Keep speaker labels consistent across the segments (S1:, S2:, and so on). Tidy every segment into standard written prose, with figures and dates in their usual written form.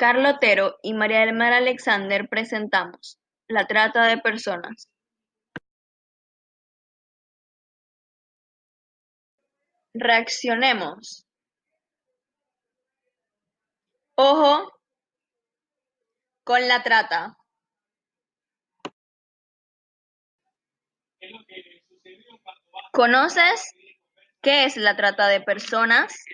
S1: Carlos Otero y María del Mar Alexander presentamos La trata de personas. Reaccionemos. Ojo con la trata. ¿Conoces qué es la trata de personas?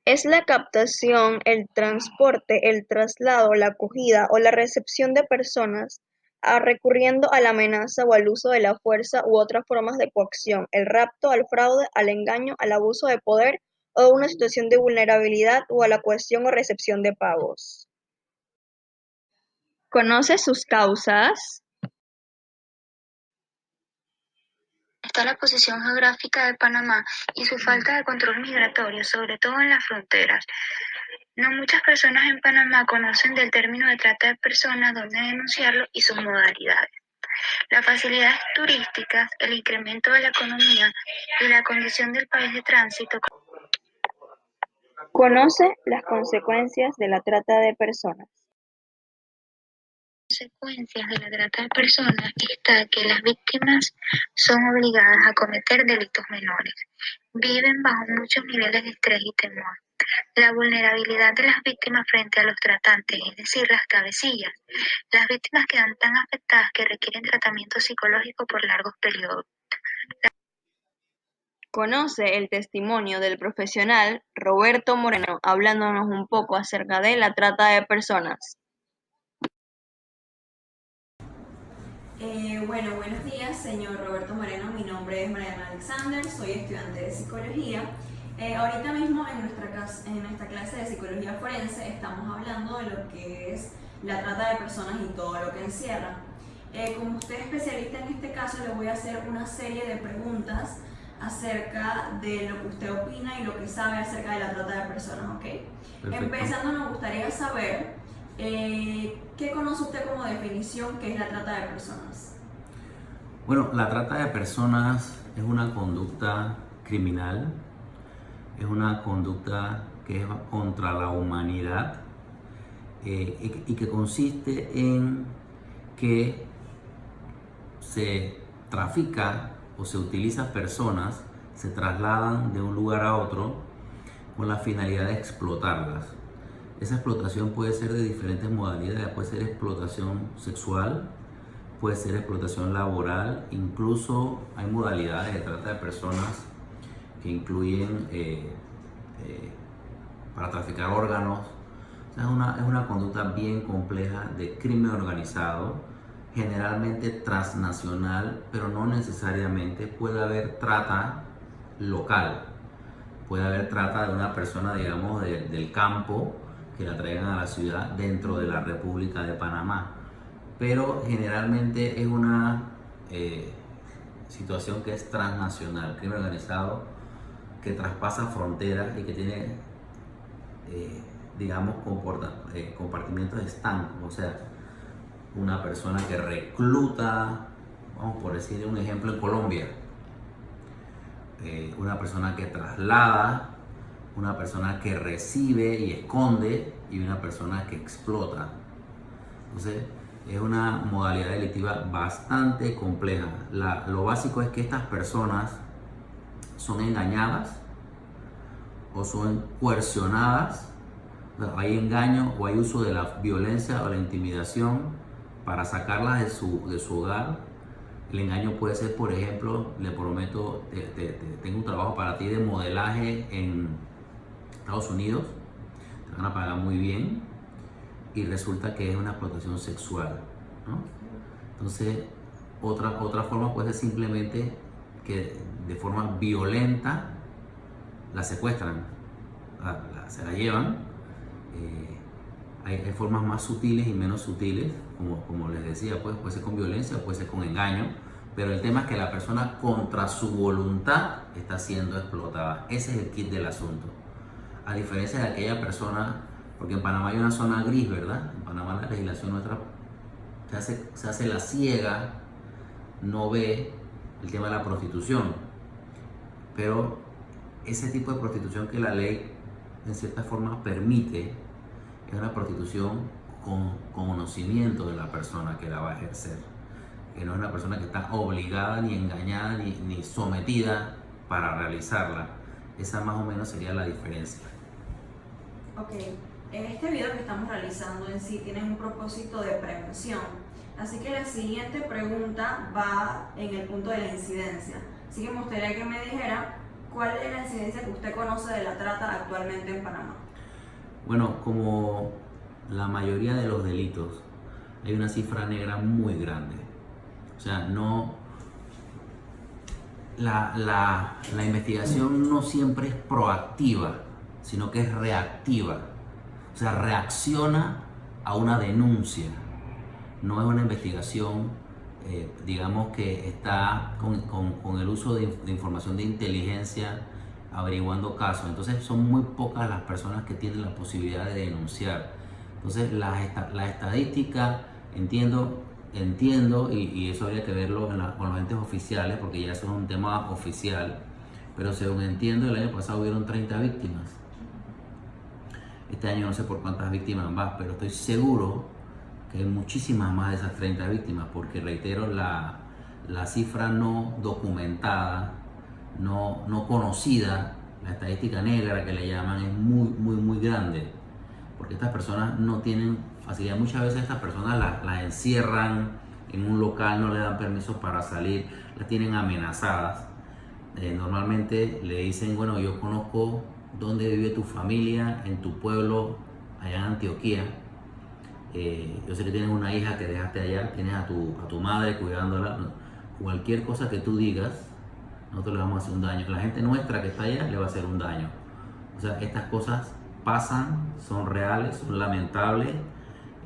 S1: Es la captación, el transporte, el traslado, la acogida o la recepción de personas recurriendo a la amenaza o al uso de la fuerza u otras formas de coacción, el rapto, al fraude, al engaño, al abuso de poder o una situación de vulnerabilidad o a la cohesión o recepción de pagos. ¿Conoces sus causas?
S2: Está la posición geográfica de Panamá y su falta de control migratorio, sobre todo en las fronteras. No muchas personas en Panamá conocen del término de trata de personas, dónde denunciarlo y sus modalidades. Las facilidades turísticas, el incremento de la economía y la condición del país de tránsito.
S1: Conoce las consecuencias de la trata de personas.
S2: Consecuencias de la trata de personas está que las víctimas son obligadas a cometer delitos menores, viven bajo muchos niveles de estrés y temor. La vulnerabilidad de las víctimas frente a los tratantes, es decir, las cabecillas. Las víctimas quedan tan afectadas que requieren tratamiento psicológico por largos periodos.
S1: Conoce el testimonio del profesional Roberto Moreno hablándonos un poco acerca de la trata de personas.
S3: Buenos días, señor Roberto Moreno. Mi nombre es Mariana Alexander, soy estudiante de psicología. Ahorita mismo en nuestra clase de psicología forense estamos hablando de lo que es la trata de personas y todo lo que encierra. Como usted es especialista en este caso, le voy a hacer una serie de preguntas acerca de lo que usted opina y lo que sabe acerca de la trata de personas, ¿ok?
S4: Perfecto.
S3: Empezando, nos gustaría saber ¿qué conoce usted como definición que es la trata de personas?
S4: Bueno, la trata de personas es una conducta criminal, es una conducta que es contra la humanidad y que consiste en que se trafica o se utiliza personas, se trasladan de un lugar a otro con la finalidad de explotarlas. Esa explotación puede ser de diferentes modalidades, puede ser explotación sexual, puede ser explotación laboral, incluso hay modalidades de trata de personas que incluyen para traficar órganos. O sea, es una conducta bien compleja de crimen organizado, generalmente transnacional, pero no necesariamente. Puede haber trata local, puede haber trata de una persona, digamos, del campo, que la traigan a la ciudad dentro de la República de Panamá. Pero generalmente es una situación que es transnacional, crimen organizado que traspasa fronteras y que tiene, digamos, compartimientos estancos. O sea, una persona que recluta, vamos por decir un ejemplo en Colombia, una persona que traslada, una persona que recibe y esconde y una persona que explota. Entonces es una modalidad delictiva bastante compleja. Lo básico es que estas personas son engañadas o son coercionadas. O sea, hay engaño o hay uso de la violencia o la intimidación para sacarlas de su hogar. El engaño puede ser, por ejemplo, le prometo, tengo un trabajo para ti de modelaje en Estados Unidos, te van a pagar muy bien y resulta que es una explotación sexual, ¿no? Entonces, otra forma puede ser simplemente que de forma violenta la secuestran, se la llevan. Hay formas más sutiles y menos sutiles, como les decía, puede ser con violencia o puede ser con engaño, pero el tema es que la persona contra su voluntad está siendo explotada. Ese es el kit del asunto. A diferencia de aquella persona, porque en Panamá hay una zona gris, ¿verdad? En Panamá la legislación nuestra se hace la ciega, no ve el tema de la prostitución, pero ese tipo de prostitución que la ley en cierta forma permite es una prostitución con conocimiento de la persona que la va a ejercer, que no es una persona que está obligada, ni engañada, ni sometida para realizarla. Esa más o menos sería la diferencia.
S3: Ok, este video que estamos realizando en sí tiene un propósito de prevención, así que la siguiente pregunta va en el punto de la incidencia. Así que me gustaría que me dijera cuál es la incidencia que usted conoce de la trata actualmente en Panamá.
S4: Bueno, como la mayoría de los delitos, hay una cifra negra muy grande. O sea, no, la investigación no siempre es proactiva, sino que es reactiva. O sea, reacciona a una denuncia. No es una investigación, digamos, que está con el uso de información de inteligencia averiguando casos. Entonces son muy pocas las personas que tienen la posibilidad de denunciar. Entonces la estadística, entiendo, y eso habría que verlo con los entes oficiales, porque ya eso es un tema oficial, pero según entiendo, el año pasado hubieron 30 víctimas. Este año no sé por cuántas víctimas más, pero estoy seguro que hay muchísimas más de esas 30 víctimas, porque reitero, la cifra no documentada, no conocida, la estadística negra que le llaman, es muy grande, porque estas personas no tienen facilidad. Muchas veces estas personas las encierran en un local, no le dan permiso para salir, las tienen amenazadas. Normalmente le dicen, bueno, yo conozco dónde vive tu familia, en tu pueblo, allá en Antioquía. Yo sé que tienes una hija que dejaste allá, tienes a tu madre cuidándola. Cualquier cosa que tú digas, nosotros le vamos a hacer un daño. La gente nuestra que está allá le va a hacer un daño. O sea, estas cosas pasan, son reales, son lamentables.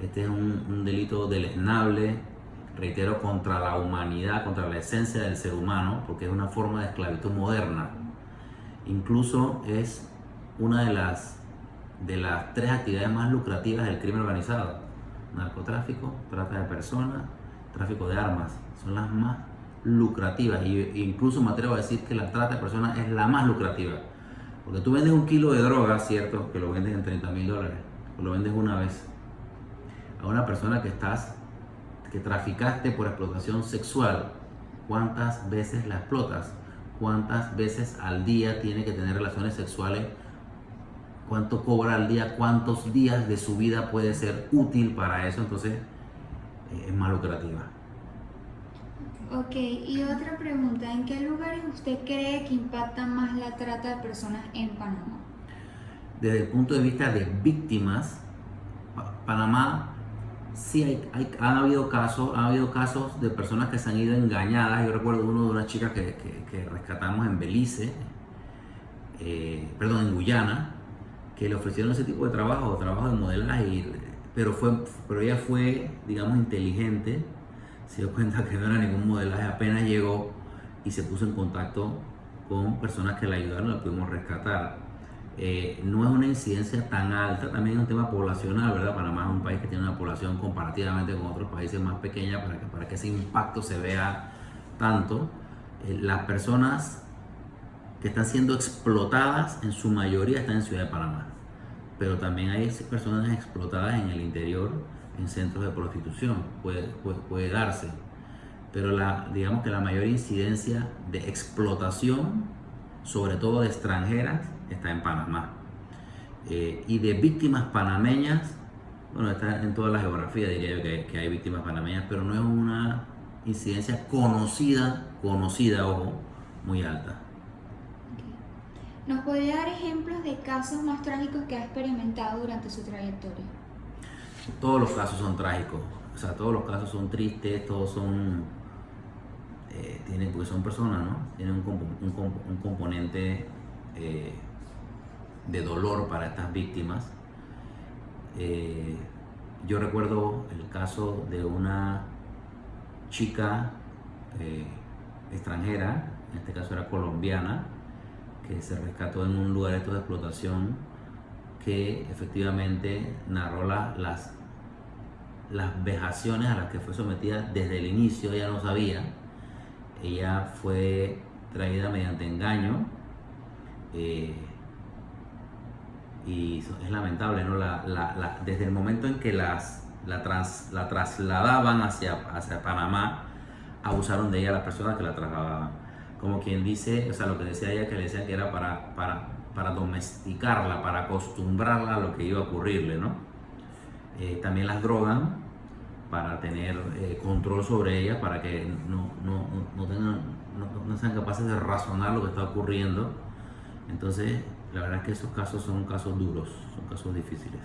S4: Este es un delito deleznable, reitero, contra la humanidad, contra la esencia del ser humano, porque es una forma de esclavitud moderna. Incluso es una de las 3 actividades más lucrativas del crimen organizado: narcotráfico, trata de personas, tráfico de armas. Son las más lucrativas, e incluso me atrevo a decir que la trata de personas es la más lucrativa, porque tú vendes 1 kilo de droga, cierto, que lo vendes en $30,000, o lo vendes una vez a una persona que traficaste por explotación sexual. ¿Cuántas veces la explotas? ¿Cuántas veces al día tiene que tener relaciones sexuales? ¿Cuánto cobra al día? ¿Cuántos días de su vida puede ser útil para eso? Entonces es más lucrativa.
S5: Ok, y otra pregunta, ¿en qué lugares usted cree que impacta más la trata de personas en Panamá?
S4: Desde el punto de vista de víctimas, Panamá sí han habido casos de personas que se han ido engañadas. Yo recuerdo uno de una chica que rescatamos en Belice, en Guyana, que le ofrecieron ese tipo de trabajo de modelaje, pero ella fue, digamos, inteligente. Se dio cuenta que no era ningún modelaje, apenas llegó y se puso en contacto con personas que la ayudaron, la pudimos rescatar. No es una incidencia tan alta, también es un tema poblacional, ¿verdad? Panamá es un país que tiene una población comparativamente con otros países más pequeña, para que ese impacto se vea tanto. Las personas que están siendo explotadas en su mayoría están en Ciudad de Panamá, pero también hay personas explotadas en el interior, en centros de prostitución, puede darse, pero digamos que la mayor incidencia de explotación, sobre todo de extranjeras, está en Panamá. Y de víctimas panameñas, bueno, está en toda la geografía, diría yo que hay víctimas panameñas, pero no es una incidencia conocida, ojo, muy alta.
S5: ¿Nos podría dar ejemplos de casos más trágicos que ha experimentado durante su trayectoria?
S4: Todos los casos son trágicos, o sea, todos los casos son tristes, todos son, porque son personas, ¿no? Tienen un componente de dolor para estas víctimas. Yo recuerdo el caso de una chica extranjera, en este caso era colombiana, que se rescató en un lugar de explotación, que efectivamente narró las vejaciones a las que fue sometida desde el inicio. Ella no sabía, ella fue traída mediante engaño, y es lamentable, ¿no? Desde el momento en que la trasladaban hacia Panamá, abusaron de ella las personas que la trasladaban. Como quien dice, o sea, lo que decía ella, que le decían que era para domesticarla, para acostumbrarla a lo que iba a ocurrirle, ¿no? También las drogan para tener control sobre ella, para que no sean capaces de razonar lo que está ocurriendo. Entonces, la verdad es que esos casos son casos duros, son casos difíciles.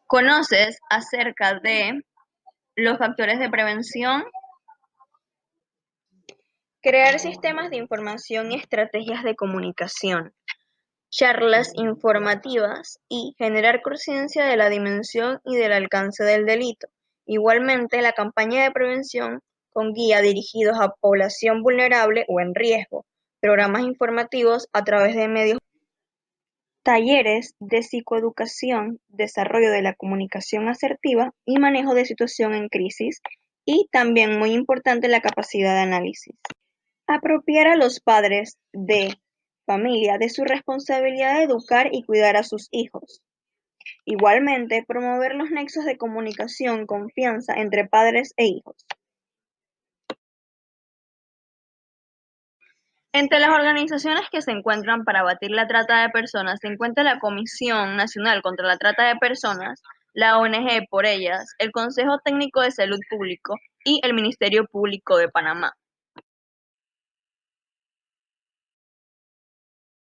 S1: ¿Conoces acerca de los factores de prevención? Crear sistemas de información y estrategias de comunicación, charlas informativas y generar conciencia de la dimensión y del alcance del delito. Igualmente, la campaña de prevención con guía dirigidos a población vulnerable o en riesgo, programas informativos a través de medios, talleres de psicoeducación, desarrollo de la comunicación asertiva y manejo de situación en crisis, y también muy importante la capacidad de análisis. Apropiar a los padres de familia de su responsabilidad de educar y cuidar a sus hijos. Igualmente, promover los nexos de comunicación, confianza entre padres e hijos. Entre las organizaciones que se encuentran para abatir la trata de personas se encuentra la Comisión Nacional contra la Trata de Personas, la ONG Por Ellas, el Consejo Técnico de Salud Público y el Ministerio Público de Panamá.